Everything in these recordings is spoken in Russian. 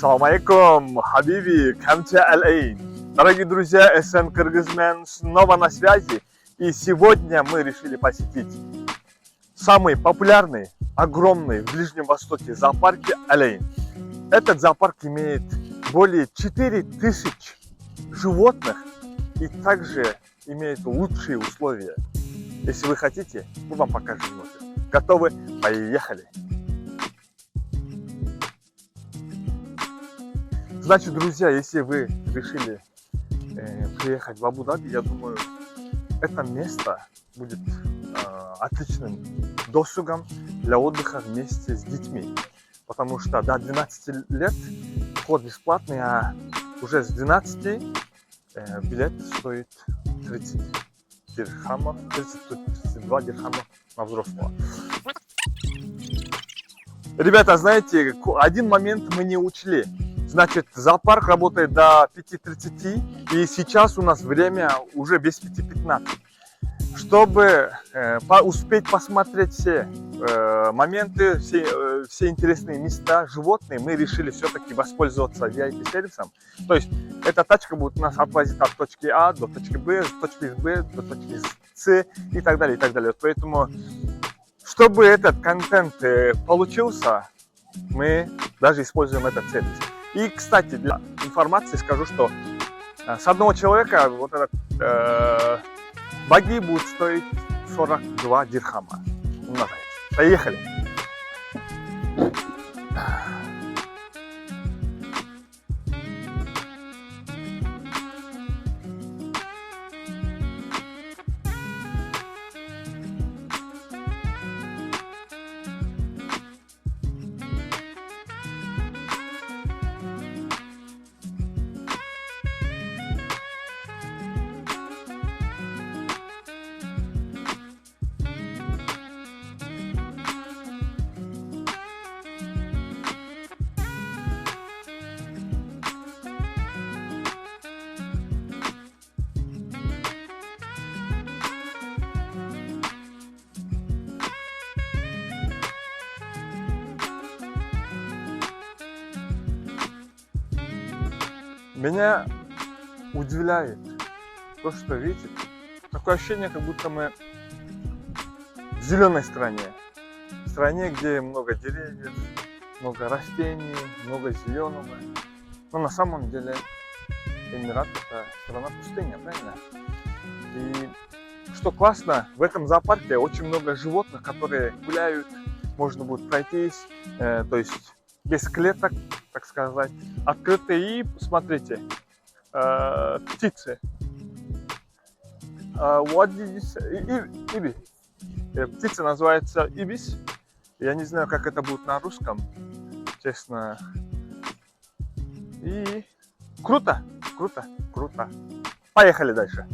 Салам алейкум, хабиби, камча алейн. Дорогие друзья, СН Кыргызмен снова на связи. И сегодня мы решили посетить самый популярный, огромный в Ближнем Востоке зоопарк Алейн. Этот зоопарк имеет более 4000 животных и также имеет лучшие условия. Если вы хотите, мы вам покажем внутрь. Готовы? Поехали! Значит, друзья, если вы решили приехать в Абу-Даби, я думаю, это место будет отличным досугом для отдыха вместе с детьми. Потому что до 12 лет вход бесплатный, а уже с 12 билет стоит 30 дирхамов, 32 дирхама на взрослого. Ребята, знаете, один момент мы не учли. Значит, зоопарк работает до 5:30, и сейчас у нас время уже без 5:15. Чтобы успеть посмотреть все моменты, все интересные места, животные, мы решили все-таки воспользоваться VIP-сервисом. То есть эта тачка будет нас отвозить от точки А до точки Б, от точки Б до точки С и так далее, и так далее. Поэтому, чтобы этот контент получился, мы даже используем этот сервис. И, кстати, для информации скажу, что с одного человека вот этот баги будет стоить 42 дирхама. Поехали! Меня удивляет то, что, видите, такое ощущение, как будто мы в зеленой стране. В стране, где много деревьев, много растений, много зеленого. Но на самом деле Эмират — это страна пустыня, правильно? И что классно, в этом зоопарке очень много животных, которые гуляют, можно будет пройтись, то есть без клеток, так сказать, открытые. И смотрите, птицы. Птица называется ибис. Я не знаю, как это будет на русском, честно. И круто, круто, круто. Поехали дальше.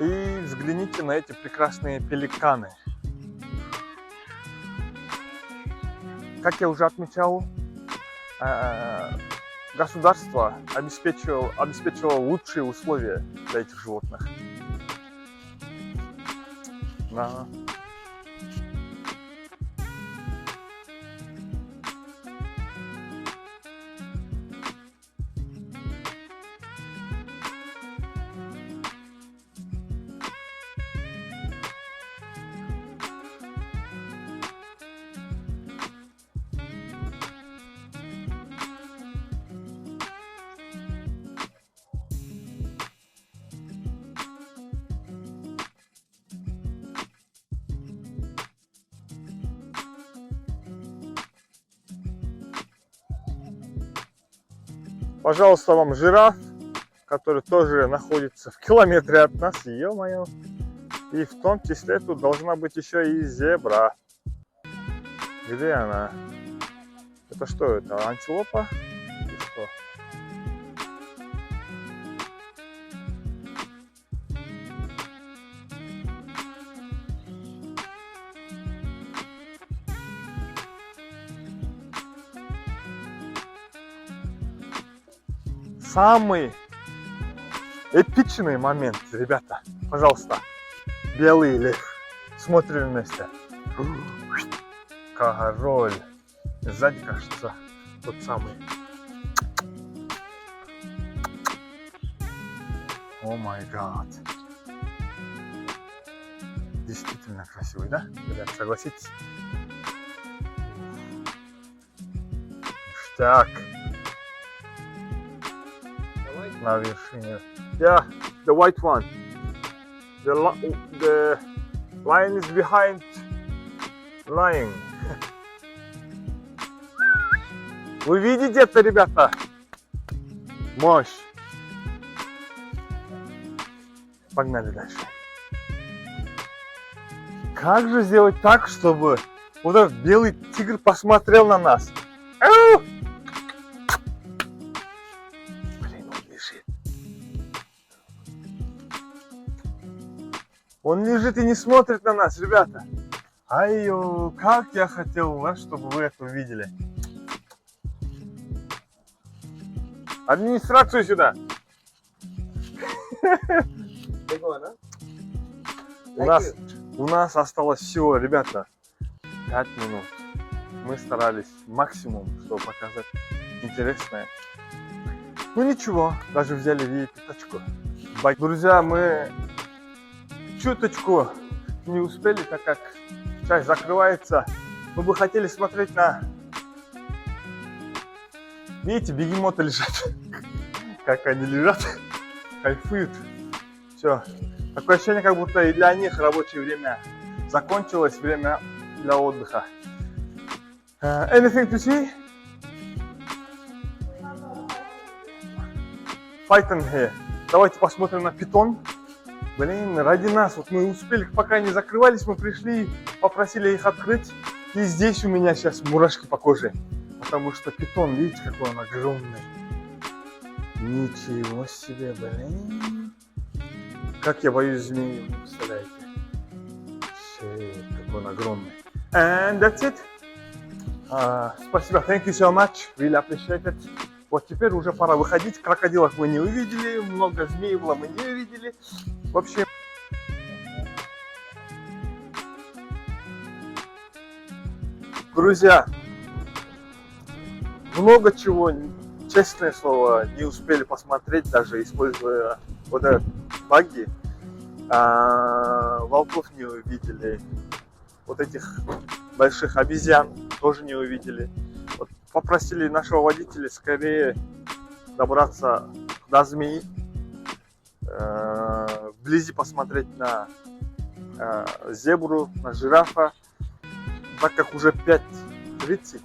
И взгляните на эти прекрасные пеликаны. Как я уже отмечал, государство обеспечило лучшие условия для этих животных. Да. Пожалуйста, вам жираф, который тоже находится в километре от нас, ё-моё. И в том числе тут должна быть еще и зебра. Где она? Это что это? Антилопа? И что? самый эпичный момент, ребята. Пожалуйста. Белый лев. Смотрим вместе. Король. Сзади, кажется, тот самый. О май гад. Действительно красивый, да? Ребят, согласитесь? Так. На вершине. Yeah, the white one. The lion is behind lion. Вы видите это, ребята? Мощь. Погнали дальше. Как же сделать так, чтобы вот этот белый тигр посмотрел на нас? Ау! Блин, он лежит. Он лежит и не смотрит на нас, ребята. Ай-ё, как я хотел вас, чтобы вы это увидели. Администрацию сюда. У нас осталось всего, ребята, 5 минут. Мы старались максимум, чтобы показать интересное. Ну ничего, даже взяли VIP-точку. Друзья, мы чуточку не успели, так как часть закрывается. Мы бы хотели смотреть на... Видите, бегемоты лежат. Как они лежат, кайфуют. Все. Такое ощущение, как будто и для них рабочее время закончилось, время для отдыха. Anything to see? Python here. Давайте посмотрим на питон. Блин, ради нас, вот мы успели, пока они закрывались, мы пришли, попросили их открыть. И здесь у меня сейчас мурашки по коже. Потому что питон, видите, какой он огромный. Ничего себе, блин. Как я боюсь змеи, вы представляете? Shit, какой он огромный. And that's it. Спасибо, thank you so much. Really appreciate it. Вот теперь уже пора выходить. Крокодилов мы не увидели, много змей было, мы не увидели. В общем, друзья, много чего, честное слово, не успели посмотреть, даже используя вот этот багги. Волков не увидели, вот этих больших обезьян тоже не увидели. Вот попросили нашего водителя скорее добраться до змеи, вблизи посмотреть на зебру, на жирафа, так как уже 5:30,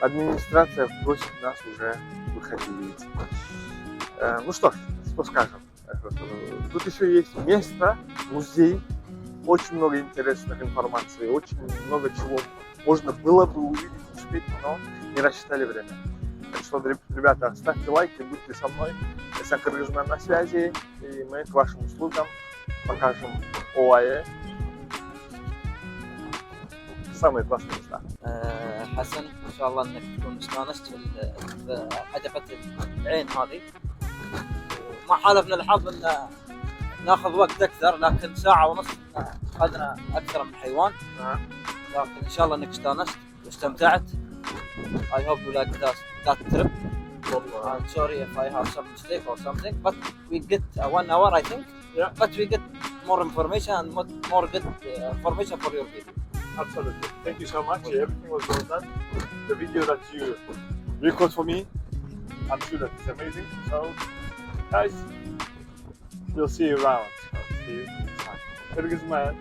администрация просит нас уже выходить. Ну что скажем, тут еще есть место, музей, очень много интересных информации, очень много чего можно было бы увидеть, успеть, но не рассчитали время. Так что, ребята, ставьте лайки, будьте со мной. Я Кыргызман на связи, и мы к вашим услугам покажем ОАЭ. Самые классные места. حسن ان شاء الله انك تكون استانست في حدقة العين هذه. ما حالفنا الحظ ان ناخذ وقت اكثر، لكن ساعة ونص اخذنا اكثر من حيوان. لكن ان شاء الله انك استانست واستمتعت. I hope you like that trip. I'm sorry if I have some mistake or something, but we get 1 hour I think. Yeah. But we get more information and more good information for your video. Absolutely. Thank you so much. Everything was well done. The video that you record for me, I'm sure that it's amazing. So, guys, we'll see you around. See you next time. Kırgızman.